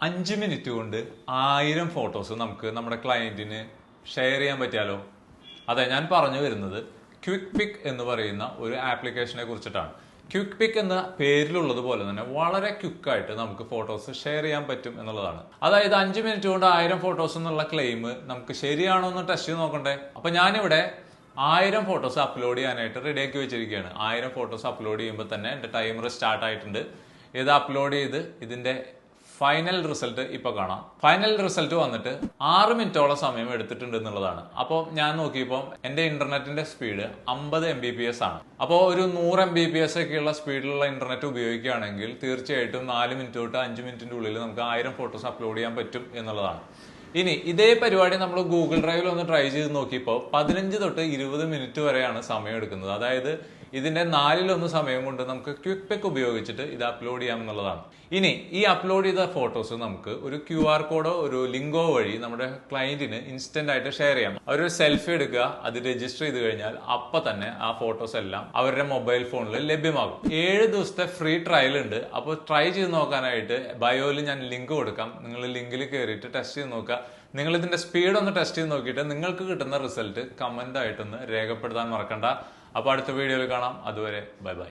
5 minute കൊണ്ട് 1000 photos നമുക്ക് നമ്മുടെ ക്ലയന്റിന് ഷെയർ ചെയ്യാൻ പറ്റിയാലോ? അതെ, ഞാൻ പറഞ്ഞു വരുന്നത് ക്വിക്ക് പിക് എന്ന് പറയുന്ന ഒരു ആപ്ലിക്കേഷനെ കുറിച്ചിട്ടാണ്. ക്വിക്ക് പിക് എന്ന പേരിലുള്ളത് പോലെ തന്നെ വളരെ ക്വിക്കായിട്ട് നമുക്ക് ഫോട്ടോസ് ഷെയർ ചെയ്യാൻ പറ്റും എന്നുള്ളതാണ്. അതായത് 5 മിനിറ്റ് കൊണ്ട് 1000 ഫോട്ടോസ് എന്നുള്ള ക്ലെയിം നമുക്ക് ശരിയാണോ എന്ന് ടെസ്റ്റ് ചെയ്ത് നോക്കണ്ടേ? അപ്പൊ ഞാനിവിടെ 1000 ഫോട്ടോസ് അപ്ലോഡ് ചെയ്യാനായിട്ട് റെഡിയാക്കി വെച്ചിരിക്കുകയാണ്. 1000 ഫോട്ടോസ് അപ്ലോഡ് ചെയ്യുമ്പോൾ തന്നെ എൻ്റെ ടൈമർ സ്റ്റാർട്ട് ആയിട്ടുണ്ട്. ഇത് അപ്ലോഡ് ചെയ്ത് ഇതിന്റെ ഫൈനൽ റിസൾട്ട് ഇപ്പൊ കാണാം. ഫൈനൽ റിസൾട്ട് വന്നിട്ട് 6 മിനിറ്റോളം സമയം എടുത്തിട്ടുണ്ട് എന്നുള്ളതാണ്. അപ്പോൾ ഞാൻ നോക്കിയപ്പോൾ എന്റെ ഇന്റർനെറ്റിന്റെ സ്പീഡ് 50 Mbps ആണ്. അപ്പോൾ ഒരു 100 Mbps ഒക്കെയുള്ള സ്പീഡിലുള്ള ഇന്റർനെറ്റ് ഉപയോഗിക്കുകയാണെങ്കിൽ തീർച്ചയായിട്ടും 4 മിനിറ്റ് തൊട്ട് 5 മിനിറ്റിന്റെ ഉള്ളിൽ നമുക്ക് 1000 ഫോട്ടോസ് അപ്ലോഡ് ചെയ്യാൻ പറ്റും എന്നുള്ളതാണ്. ഇനി ഇതേ പരിപാടി നമ്മൾ ഗൂഗിൾ ഡ്രൈവിൽ ഒന്ന് ട്രൈ ചെയ്ത് നോക്കിയപ്പോൾ 15 തൊട്ട് 20 മിനിറ്റ് വരെയാണ് സമയം എടുക്കുന്നത്. അതായത് ഇതിന്റെ 4/1 സമയം കൊണ്ട് നമുക്ക് ക്വിക്ക് പിക് ഉപയോഗിച്ചിട്ട് ഇത് അപ്ലോഡ് ചെയ്യാം എന്നുള്ളതാണ്. ഇനി ഈ അപ്ലോഡ് ചെയ്ത ഫോട്ടോസ് നമുക്ക് ഒരു QR കോഡോ ഒരു ലിങ്കോ വഴി നമ്മുടെ ക്ലയന്റിന് ഇൻസ്റ്റന്റ് ആയിട്ട് ഷെയർ ചെയ്യാം. അവരൊരു സെൽഫി എടുക്കുക, അത് രജിസ്റ്റർ ചെയ്ത് കഴിഞ്ഞാൽ അപ്പൊ തന്നെ ആ ഫോട്ടോസ് എല്ലാം അവരുടെ മൊബൈൽ ഫോണിൽ ലഭ്യമാകും. 7 ദിവസത്തെ ഫ്രീ ട്രയൽ ഉണ്ട്. അപ്പോൾ ട്രൈ ചെയ്ത് നോക്കാനായിട്ട് ബയോയിൽ ഞാൻ ലിങ്ക് കൊടുക്കാം. നിങ്ങൾ ലിങ്കിൽ കയറിയിട്ട് ടെസ്റ്റ് ചെയ്ത് നോക്കുക. നിങ്ങൾ ഇതിന്റെ സ്പീഡ് ഒന്ന് ടെസ്റ്റ് ചെയ്ത് നോക്കിയിട്ട് നിങ്ങൾക്ക് കിട്ടുന്ന റിസൾട്ട് കമന്റ് ആയിട്ടൊന്ന് രേഖപ്പെടുത്താൻ മറക്കണ്ട. അപ്പോൾ അടുത്ത വീഡിയോയിൽ കാണാം. അതുവരെ ബൈ ബൈ.